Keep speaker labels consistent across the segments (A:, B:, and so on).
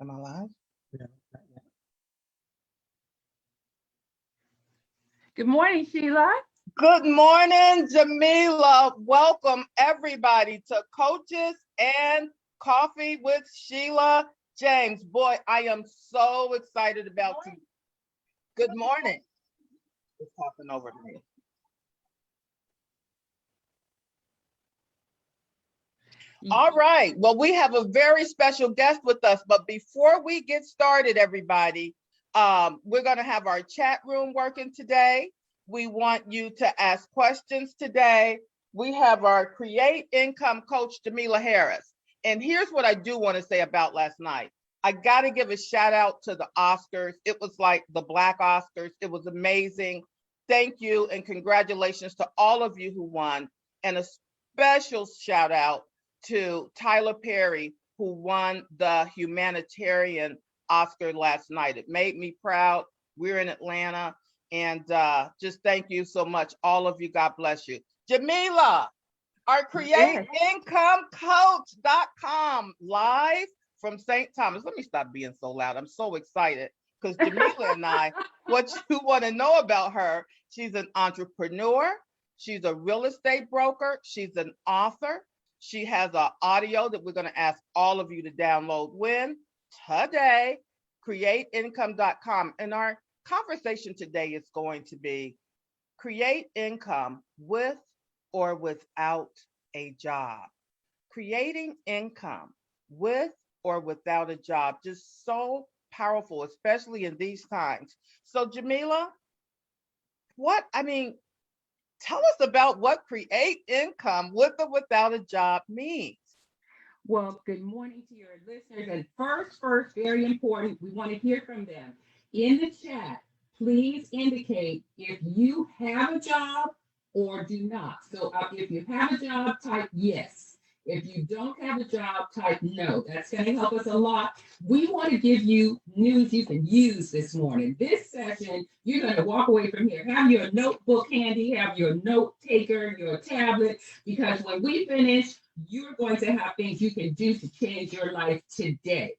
A: Am I live?
B: No, not yet.
C: Good morning, Sheila.
A: Good morning, Jamila. Welcome everybody to Coaches and Coffee with Sheila James. Boy, I am so excited about you. Good morning. It's popping over to me. All right. Well, we have a very special guest with us, but before we get started, everybody, we're going to have our chat room working today. We want you to ask questions today. We have our Create Income coach, Jamila Harris. And here's what I do want to say about last night. I got to give a shout out to the Oscars. It was like the Black Oscars. It was amazing. Thank you and congratulations to all of you who won. And a special shout out to Tyler Perry, who won the humanitarian Oscar last night. It made me proud. We're in Atlanta. And just thank you so much. All of you, God bless you. Jamila, our CreateIncomeCoach.com live from St. Thomas. Let me stop being so loud. I'm so excited because Jamila and I, what you want to know about her, she's an entrepreneur. She's a real estate broker. She's an author. She has an audio that we're going to ask all of you to download when today, CreateIncome.com. And our conversation today is going to be create income with or without a job. Creating income with or without a job, just so powerful, especially in these times. So Jamila, tell us about what create income with or without a job means.
C: Well, good morning to your listeners. And first, very important, we want to hear from them. In the chat, please indicate if you have a job or do not. So if you have a job, type yes. If you don't have a job, type no. That's going to help us a lot. We want to give you news you can use this morning. This session, you're going to walk away from here. Have your notebook handy, have your note taker, your tablet, because when we finish, you're going to have things you can do to change your life today.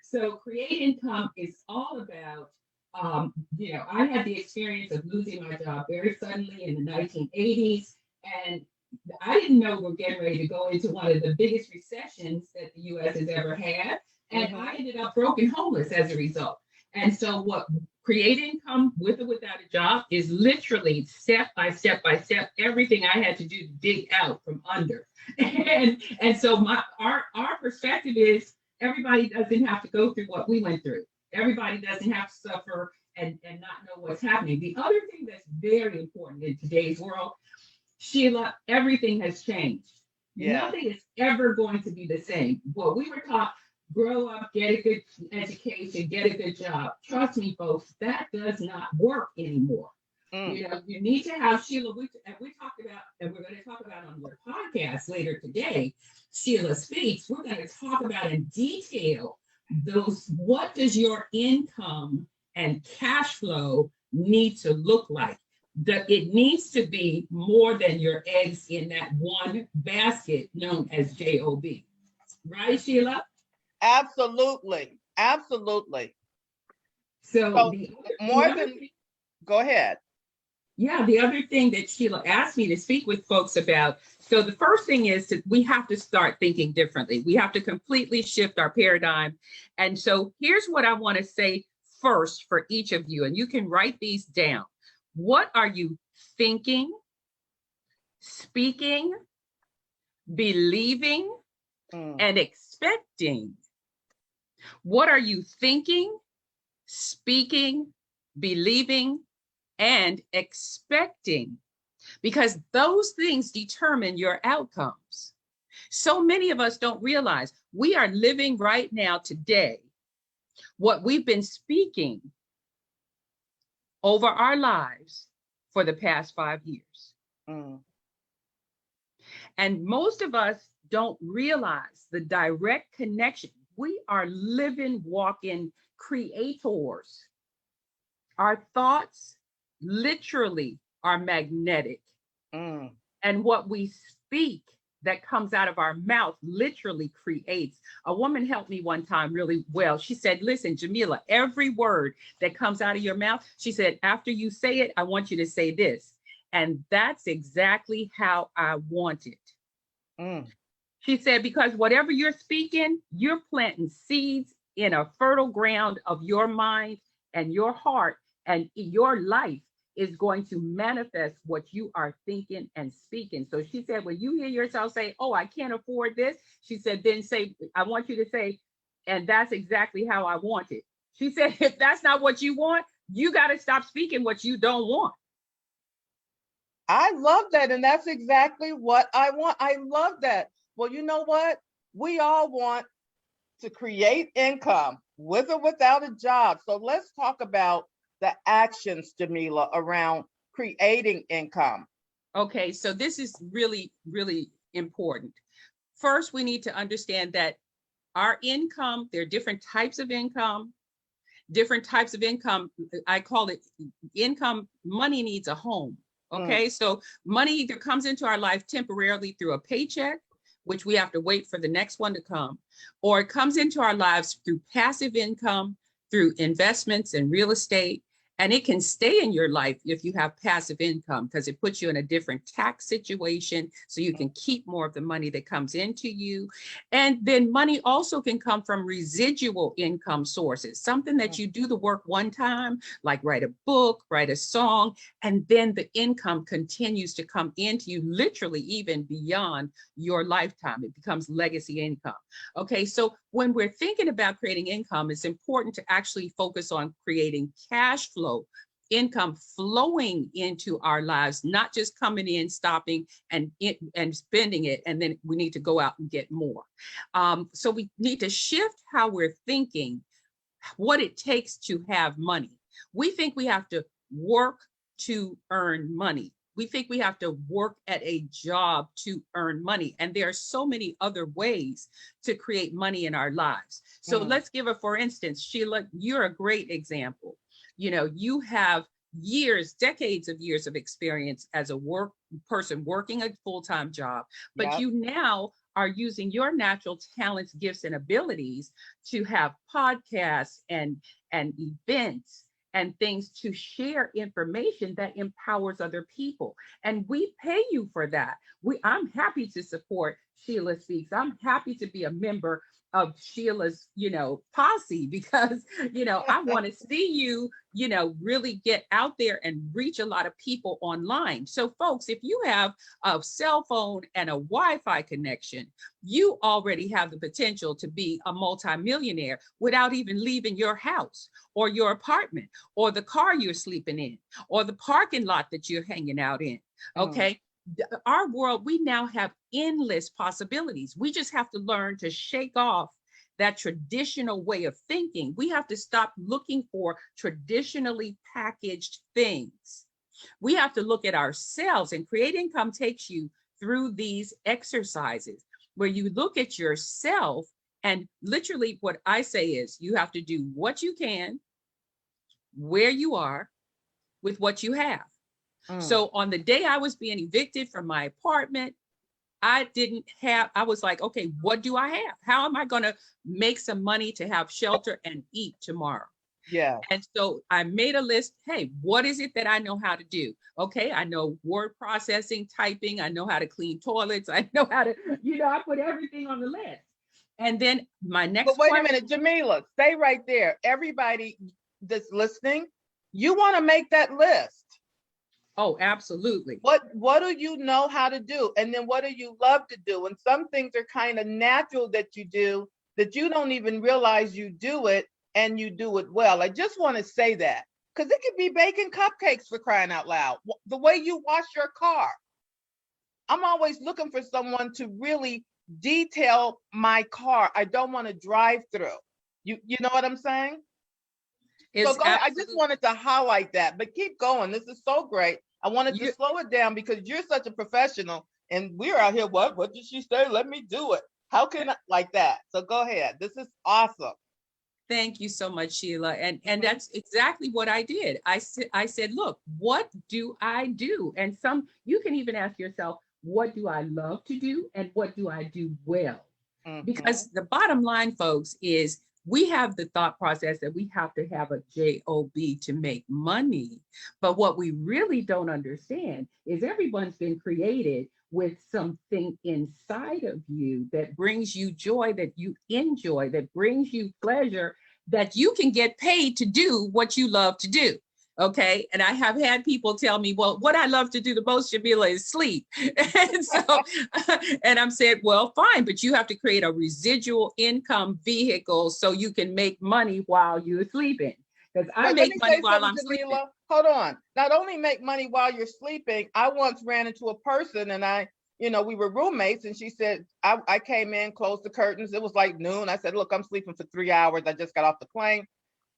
C: So Create Income is all about, I had the experience of losing my job very suddenly in the 1980s, and I didn't know we're getting ready to go into one of the biggest recessions that the U.S. has ever had, and I ended up broke and homeless as a result. And so what Create Income with or without a job is literally step by step by step, everything I had to do to dig out from under. And so our perspective is everybody doesn't have to go through what we went through. Everybody doesn't have to suffer and not know what's happening. The other thing that's very important in today's world, Sheila, everything has changed. Yeah. Nothing is ever going to be the same. What we were taught, grow up, get a good education, get a good job. Trust me, folks, that does not work anymore. You need to have, Sheila, we talked about, and we're going to talk about on your podcast later today, Sheila Speaks, we're going to talk about in detail what does your income and cash flow need to look like? It needs to be more than your eggs in that one basket known as JOB. Right, Sheila?
A: Absolutely. So go ahead.
C: Yeah, the other thing that Sheila asked me to speak with folks about. So the first thing is we have to start thinking differently. We have to completely shift our paradigm. And so here's what I want to say first for each of you, and you can write these down. What are you thinking, speaking, believing, and expecting? What are you thinking, speaking, believing, and expecting? Because those things determine your outcomes. So many of us don't realize we are living right now today what we've been speaking over our lives for the past 5 years. And most of us don't realize the direct connection. We are living, walking creators. Our thoughts literally are magnetic. And what we speak that comes out of our mouth literally creates. A woman helped me one time really well. She said, listen, Jamila, every word that comes out of your mouth, she said, after you say it, I want you to say this. And that's exactly how I want it.
A: Mm.
C: She said, because whatever you're speaking, you're planting seeds in a fertile ground of your mind and your heart, and your life is going to manifest what you are thinking and speaking. So she said, when you hear yourself say, oh, I can't afford this, she said, then say, I want you to say, and that's exactly how I want it. She said, if that's not what you want, you got to stop speaking what you don't want.
A: I love that. And that's exactly what I want. I love that. Well, you know what? We all want to create income with or without a job. So let's talk about the actions, Jamila, around creating income.
C: Okay, so this is really, really important. First, we need to understand that our income, there are different types of income, different types of income. I call it income. Money needs a home. Okay, so money either comes into our life temporarily through a paycheck, which we have to wait for the next one to come, or it comes into our lives through passive income, through investments in real estate. And it can stay in your life if you have passive income, because it puts you in a different tax situation, so you can keep more of the money that comes into you. And then money also can come from residual income sources, something that you do the work one time, like write a book, write a song, and then the income continues to come into you, literally even beyond your lifetime. It becomes legacy income. Okay, so when we're thinking about creating income, it's important to actually focus on creating cash flow, income flowing into our lives, not just coming in, stopping and spending it, and then we need to go out and get more. So we need to shift how we're thinking, what it takes to have money. We think we have to work to earn money. We think we have to work at a job to earn money. And there are so many other ways to create money in our lives. So let's give for instance, Sheila, you're a great example. You know, you have years, decades of years of experience as a person working a full-time job, but you now are using your natural talents, gifts, and abilities to have podcasts and events and things to share information that empowers other people. And we pay you for that. I'm happy to support Sheila Speaks. I'm happy to be a member of Sheila's, posse, because, I want to see you, really get out there and reach a lot of people online. So folks, if you have a cell phone and a Wi-Fi connection, you already have the potential to be a multimillionaire without even leaving your house or your apartment or the car you're sleeping in or the parking lot that you're hanging out in. Okay. Our world, we now have endless possibilities. We just have to learn to shake off that traditional way of thinking. We have to stop looking for traditionally packaged things. We have to look at ourselves, and Create Income takes you through these exercises where you look at yourself, and literally what I say is you have to do what you can, where you are, with what you have. So on the day I was being evicted from my apartment, I was like, okay, what do I have? How am I going to make some money to have shelter and eat tomorrow?
A: Yeah.
C: And so I made a list. Hey, what is it that I know how to do? Okay, I know word processing, typing. I know how to clean toilets. I know how to, I put everything on the list. And then my next
A: But wait a minute, Jamila, stay right there. Everybody that's listening, you want to make that list.
C: Oh, absolutely.
A: What do you know how to do? And then what do you love to do? And some things are kind of natural that you do that you don't even realize you do it, and you do it well. I just want to say that, because it could be baking cupcakes, for crying out loud. The way you wash your car. I'm always looking for someone to really detail my car. I don't want to drive through. You know what I'm saying? So go ahead. I just wanted to highlight that, but keep going. This is so great. I wanted to slow it down because you're such a professional, and we're out here. What did she say? Let me do it. How can I, like that? So go ahead. This is awesome.
C: Thank you so much, Sheila. And that's exactly what I did. I said, look, what do I do? And you can even ask yourself, what do I love to do and what do I do well? Because
A: Mhm.
C: the bottom line, folks, is we have the thought process that we have to have a job to make money. But what we really don't understand is everyone's been created with something inside of you that brings you joy, that you enjoy, that brings you pleasure, that you can get paid to do what you love to do. Okay. And I have had people tell me, well, what I love to do the most, Jamila, is sleep. And so, and I'm saying, well, fine, but you have to create a residual income vehicle so you can make money while you're sleeping. Because I
A: Wait, let
C: make
A: me
C: money
A: say
C: while
A: something,
C: I'm sleeping.
A: Jamila. Hold on. Not only make money while you're sleeping, I once ran into a person and we were roommates, and she said, I came in, closed the curtains. It was like noon. I said, look, I'm sleeping for 3 hours. I just got off the plane.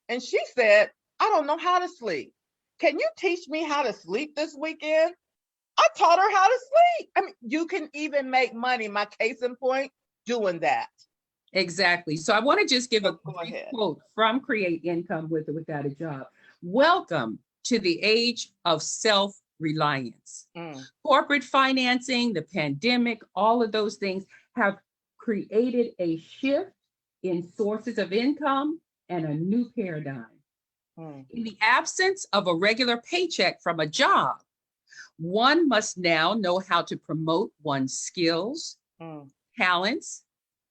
A: And she said, I don't know how to sleep. Can you teach me how to sleep this weekend? I taught her how to sleep. I mean, you can even make money. My case in point, doing that.
C: Exactly. So I want to just give
A: So
C: a
A: go
C: brief
A: ahead.
C: quote from Create Income with or Without a Job. Welcome to the age of self-reliance.
A: Mm.
C: Corporate financing, the pandemic, all of those things have created a shift in sources of income and a new paradigm.
A: Mm.
C: In the absence of a regular paycheck from a job, one must now know how to promote one's skills,
A: Mm.
C: talents,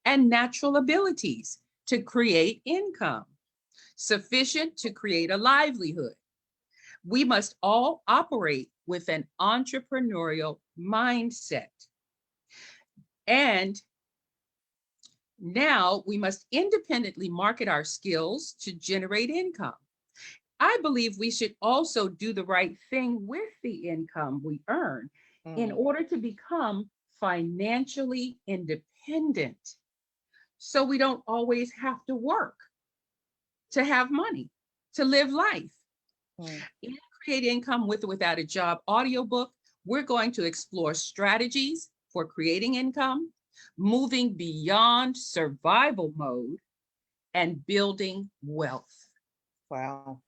C: and natural abilities to create income sufficient to create a livelihood. We must all operate with an entrepreneurial mindset. And now we must independently market our skills to generate income. I believe we should also do the right thing with the income we earn in
A: Mm.
C: order to become financially independent. So we don't always have to work to have money, to live life.
A: Mm.
C: In Create Income with or Without a Job audiobook, we're going to explore strategies for creating income, moving beyond survival mode, and building wealth.
A: Wow.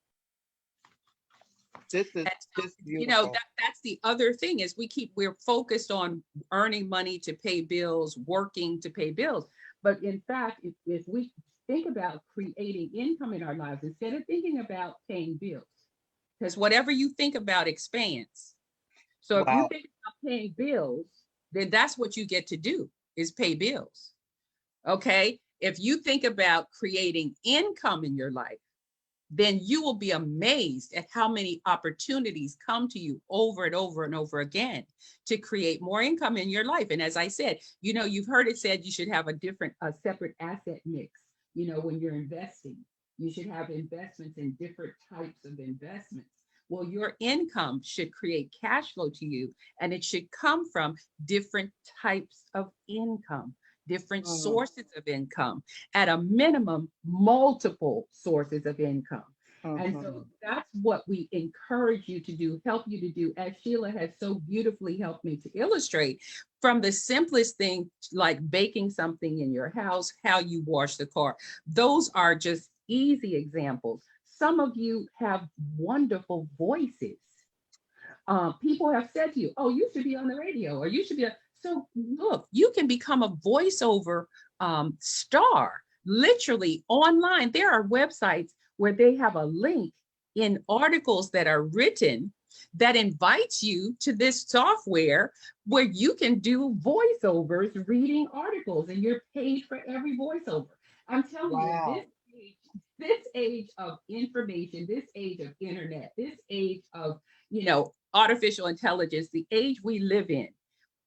A: This is
C: And so,
A: just beautiful.
C: that's the other thing is we're focused on earning money to pay bills, working to pay bills. But in fact, if we think about creating income in our lives, instead of thinking about paying bills, because whatever you think about expands. So if you
A: Wow.
C: think about paying bills, then that's what you get to do is pay bills. Okay. If you think about creating income in your life, then you will be amazed at how many opportunities come to you over and over and over again to create more income in your life. And as I said, you've heard it said you should have a separate asset mix. When you're investing, you should have investments in different types of investments. Well, your income should create cash flow to you, and it should come from different types of income, different
A: Mm.
C: sources of income, at a minimum, multiple sources of income. And
A: Mm-hmm.
C: so that's what we encourage you to do, help you to do, as Sheila has so beautifully helped me to illustrate, from the simplest thing like baking something in your house, how you wash the car. Those are just easy examples. Some of you have wonderful voices. People have said to you, oh, you should be on the radio, or you should be. So look, you can become a voiceover star literally online. There are websites where they have a link in articles that are written that invites you to this software where you can do voiceovers reading articles, and you're paid for every voiceover. I'm telling you,
A: Wow.
C: this age of information, this age of internet, this age of artificial intelligence, the age we live in,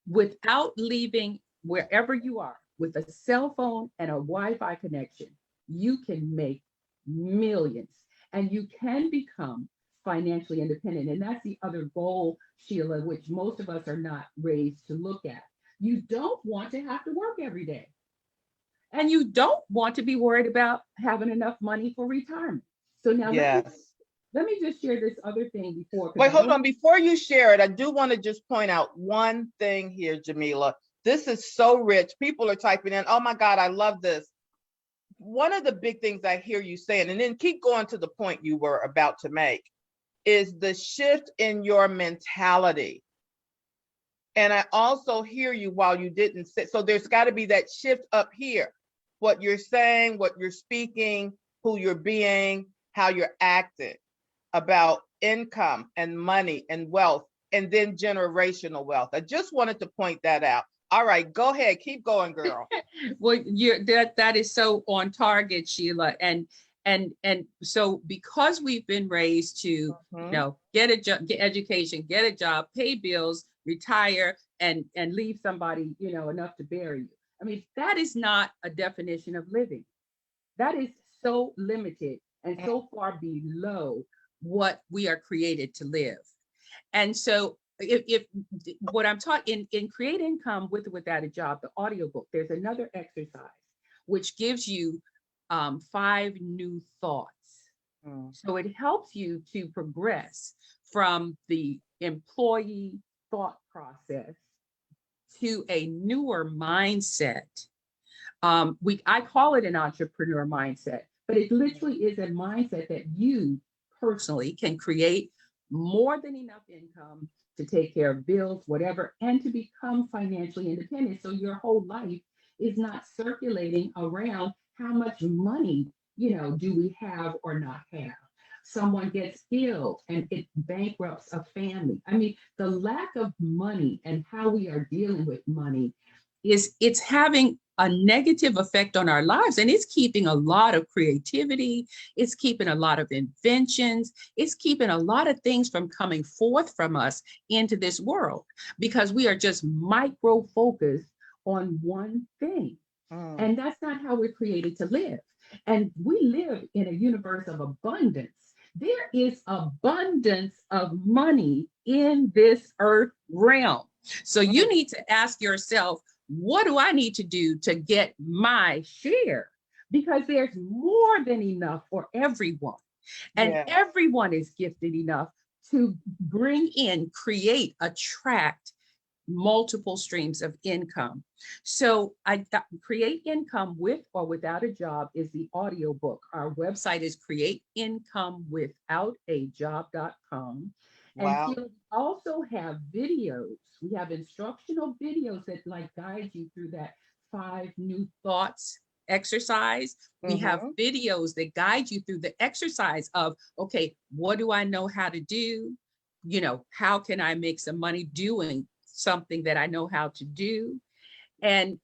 C: without leaving wherever you are, with a cell phone and a Wi-Fi connection, you can make millions, and you can become financially independent. And that's the other goal, Sheila, which most of us are not raised to look at. You don't want to have to work every day. And you don't want to be worried about having enough money for retirement. So now
A: Yes.
C: let me just share this other thing before, because
A: Wait,
C: I
A: hold
C: don't.
A: on. Before you share it, I do want to just point out one thing here, Jamila. This is so rich. People are typing in, oh my God, I love this. One of the big things I hear you saying, and then keep going to the point you were about to make, is the shift in your mentality. And I also hear you while you didn't say, so there's got to be that shift up here. What you're saying, what you're speaking, who you're being, how you're acting about income and money and wealth, and then generational wealth. I just wanted to point that out. All right, go ahead. Keep going, girl.
C: Well, that is so on target, Sheila. And so because we've been raised to, get a job, get education, get a job, pay bills, retire, and leave somebody, enough to bury you. I mean, that is not a definition of living. That is so limited and so far below what we are created to live. And so if what I'm talking in Create Income with or without a job, the audiobook, there's another exercise which gives you 5 new thoughts. So it helps you to progress from the employee thought process to a newer mindset. I call it an entrepreneur mindset, but it literally is a mindset that you personally can create more than enough income to take care of bills, whatever, and to become financially independent. So your whole life is not circulating around how much money, do we have or not have. Someone gets ill and it bankrupts a family. I mean, the lack of money and how we are dealing with money it's having a negative effect on our lives, and it's keeping a lot of creativity, it's keeping a lot of inventions, it's keeping a lot of things from coming forth from us into this world because we are just micro focused on one thing. And that's not how we're created to live. And we live in a universe of abundance. There is abundance of money in this earth realm. So you need to ask yourself, what do I need to do to get my share? Because there's more than enough for everyone. And everyone is gifted enough to bring in, create, attract multiple streams of income. So I Create Income with or without a job is the audiobook. Our website is createincomewithoutajob.com.
A: Wow.
C: And we also have videos. We have instructional videos that guide you through that 5 new thoughts exercise. We have videos that guide you through the exercise of, okay, what do I know how to do? How can I make some money doing something that I know how to do? And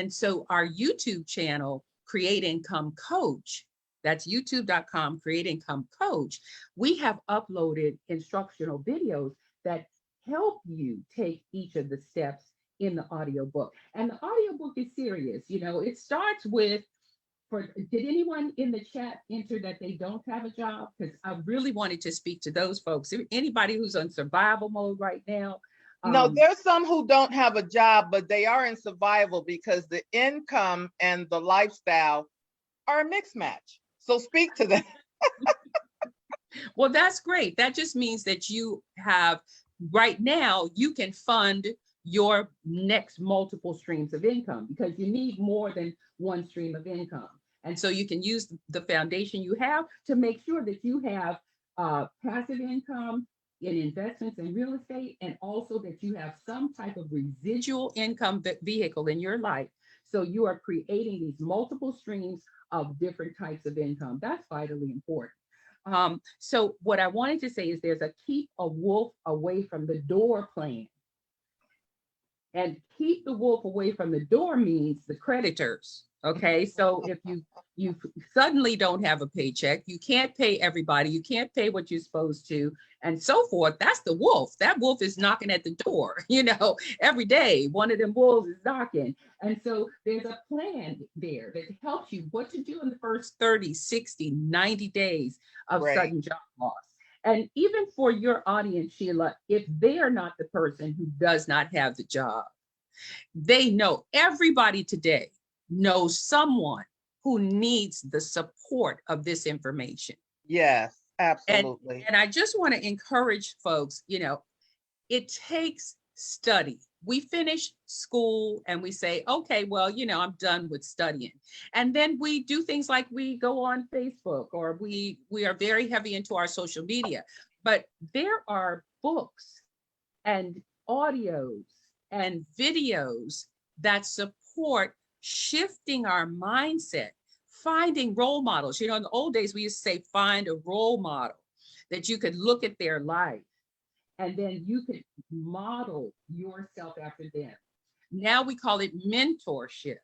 C: so our YouTube channel, Create Income Coach, that's youtube.com, Create Income Coach, we have uploaded instructional videos that help you take each of the steps in the audiobook. And the audiobook is serious. It starts with, did anyone in the chat enter that they don't have a job? Because I really wanted to speak to those folks. Anybody who's on survival mode right now.
A: No, there's some who don't have a job, but they are in survival because the income and the lifestyle are a mixed match. So speak to that.
C: Well, that's great. That just means that you have, right now, you can fund your next multiple streams of income because you need more than one stream of income. And so you can use the foundation you have to make sure that you have passive income in investments in real estate, and also that you have some type of residual income vehicle in your life. So you are creating these multiple streams of different types of income. That's vitally important. So what I wanted to say is there's a keep a wolf away from the door plan. And keep the wolf away from the door means the creditors. Okay, so if you suddenly don't have a paycheck, you can't pay everybody, you can't pay what you're supposed to, and so forth. That's the wolf. That wolf is knocking at the door, every day. One of them wolves is knocking. And so there's a plan there that helps you what to do in the first 30, 60, 90 days of sudden job loss. And even for your audience, Sheila, if they are not the person who does not have the job, they know, everybody today knows someone who needs the support of this information.
A: Yes, absolutely.
C: And I just want to encourage folks, it takes study. We finish school and we say, okay, well, I'm done with studying. And then we do things like we go on Facebook, or we are very heavy into our social media. But there are books and audios
B: and videos that support shifting our mindset, finding role models. You know, in the old days, we used to say, find a role model that you could look at their life and then you could model yourself after them. Now we call it mentorship.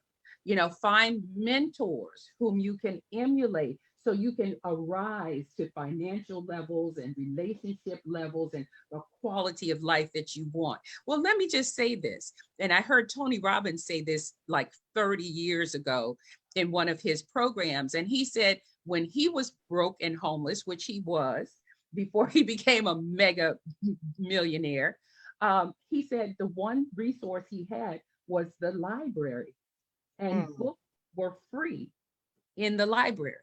B: You know, find mentors whom you can emulate so you can arise to financial levels and relationship levels and the quality of life that you want. Well, let me just say this. And I heard Tony Robbins say this like 30 years ago in one of his programs. And he said when he was broke and homeless, which he was before he became a mega millionaire, he said the one resource he had was the library, and books were free in the library.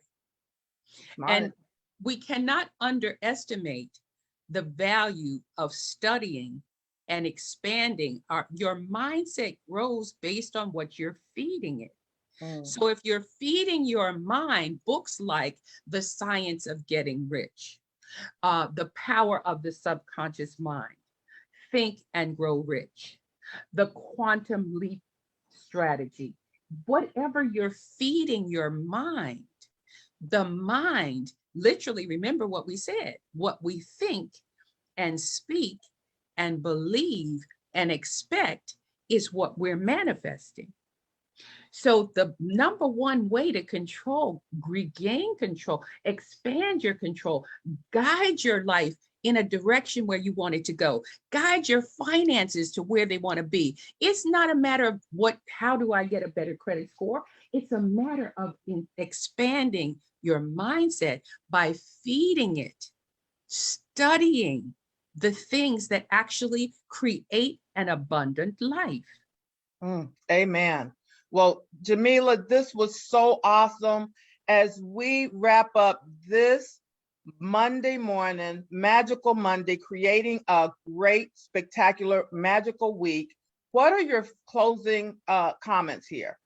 A: Smart.
B: And we cannot underestimate the value of studying and expanding. Your mindset grows based on what you're feeding it. So if you're feeding your mind books like The Science of Getting Rich, The Power of the Subconscious Mind, Think and Grow Rich, The Quantum Leap Strategy, whatever you're feeding your mind, the mind, literally, remember what we said, what we think and speak and believe and expect is what we're manifesting. So the number one way to control, regain control, expand your control, guide your life in a direction where you want it to go, guide your finances to where they want to be. It's not a matter of how do I get a better credit score? It's a matter of expanding your mindset by feeding it, studying the things that actually create an abundant life.
A: Amen. Well, Jamila, this was so awesome. As we wrap up this Monday morning, Magical Monday, creating a great, spectacular, magical week, what are your closing comments here?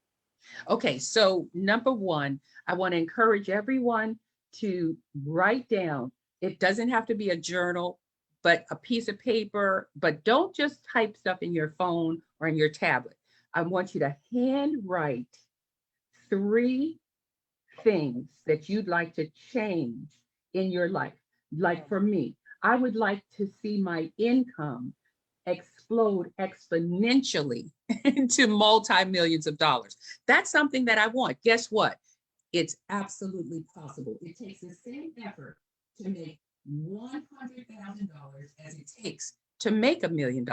B: Okay, so number one, I want to encourage everyone to write down. It doesn't have to be a journal, but a piece of paper, but don't just type stuff in your phone or in your tablet. I want you to handwrite 3 things that you'd like to change in your life. Like for me, I would like to see my income explode exponentially into multi-millions of dollars. That's something that I want. Guess what? It's absolutely possible. It takes the same effort to make $100,000 as it takes to make $1 million.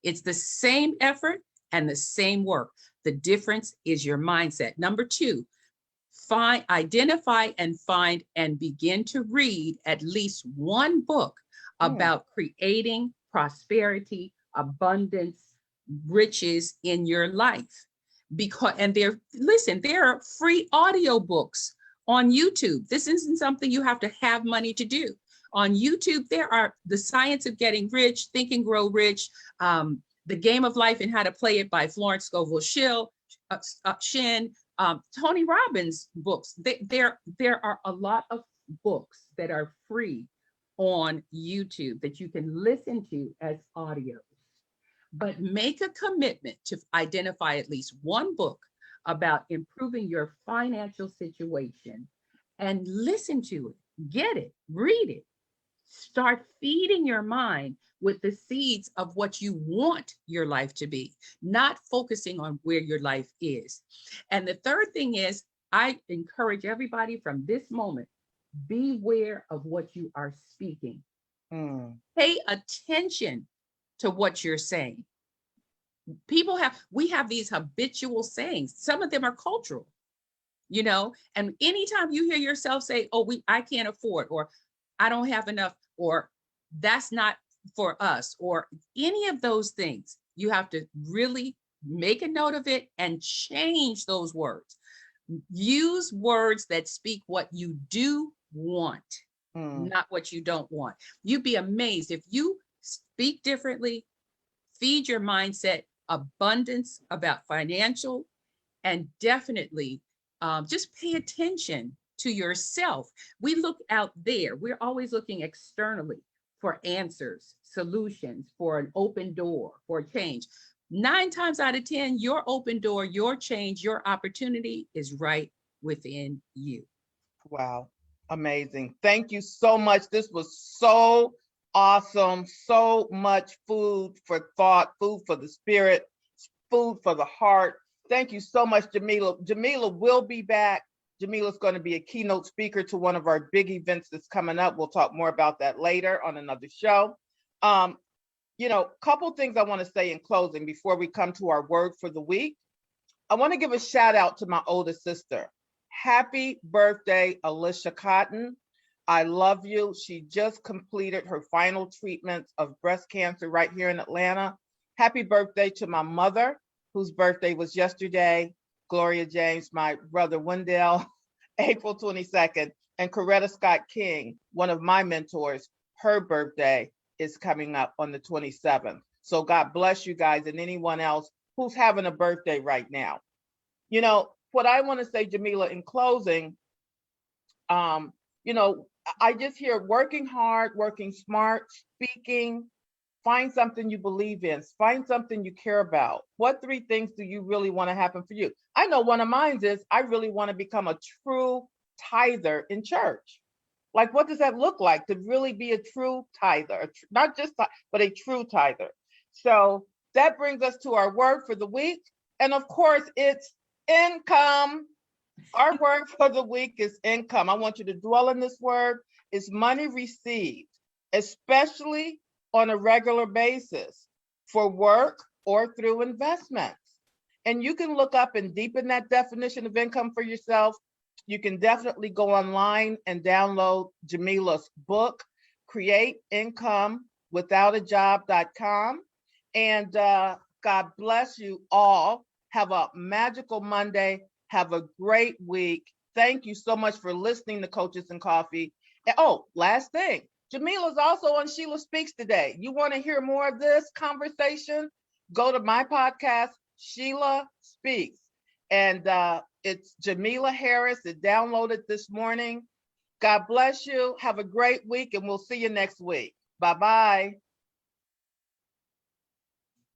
B: It's the same effort and the same work. The difference is your mindset. Number 2, identify and find and begin to read at least one book about creating prosperity, abundance, riches in your life. There are free audiobooks on YouTube. This isn't something you have to have money to do. On YouTube, there are The Science of Getting Rich, Think and Grow Rich, The Game of Life and How to Play It by Florence Scovel Shinn, Tony Robbins books. There are a lot of books that are free on YouTube that you can listen to as audios. But make a commitment to identify at least one book about improving your financial situation and listen to it, get it, read it. Start feeding your mind with the seeds of what you want your life to be, not focusing on where your life is. And the third thing is, I encourage everybody from this moment, beware of what you are speaking. Pay attention to what you're saying. We have these habitual sayings. Some of them are cultural, and anytime you hear yourself say, oh, I can't afford, or I don't have enough, or that's not for us, or any of those things, you have to really make a note of it and change those words. Use words that speak what you do want, not what you don't want. You'd be amazed if you speak differently, feed your mindset abundance about financial, and definitely just pay attention to yourself. We look out there. We're always looking externally for answers, solutions, for an open door, for change. 9 times out of 10, your open door, your change, your opportunity is right within you.
A: Wow. Amazing. Thank you so much. This was so awesome. So much food for thought, food for the spirit, food for the heart. Thank you so much, Jamila. Jamila will be back. Jamila's going to be a keynote speaker to one of our big events that's coming up. We'll talk more about that later on another show. Couple things I want to say in closing before we come to our word for the week. I want to give a shout out to my oldest sister. Happy birthday, Alicia Cotton. I love you. She just completed her final treatments of breast cancer right here in Atlanta. Happy birthday to my mother, whose birthday was yesterday. Gloria James, my brother Wendell, April 22nd, and Coretta Scott King, one of my mentors, her birthday is coming up on the 27th. So God bless you guys and anyone else who's having a birthday right now. What I want to say, Jamila, in closing, I just hear working hard, working smart, speaking. Find something you believe in. Find something you care about. What 3 things do you really want to happen for you? I know one of mine is I really want to become a true tither in church. Like, what does that look like to really be a true tither? Not just, but a true tither. So that brings us to our word for the week. And of course, it's income. Our word for the week is income. I want you to dwell in this word. It's money received, especially on a regular basis for work or through investments. And you can look up and deepen that definition of income for yourself. You can definitely go online and download Jamila's book, createinkomewithoutajob.com. And God bless you all. Have a magical Monday. Have a great week. Thank you so much for listening to Coaches and Coffee. And, last thing. Jamila's also on Sheila Speaks today. You want to hear more of this conversation? Go to my podcast, Sheila Speaks. And it's Jamila Harris. It downloaded this morning. God bless you. Have a great week, and we'll see you next week. Bye-bye.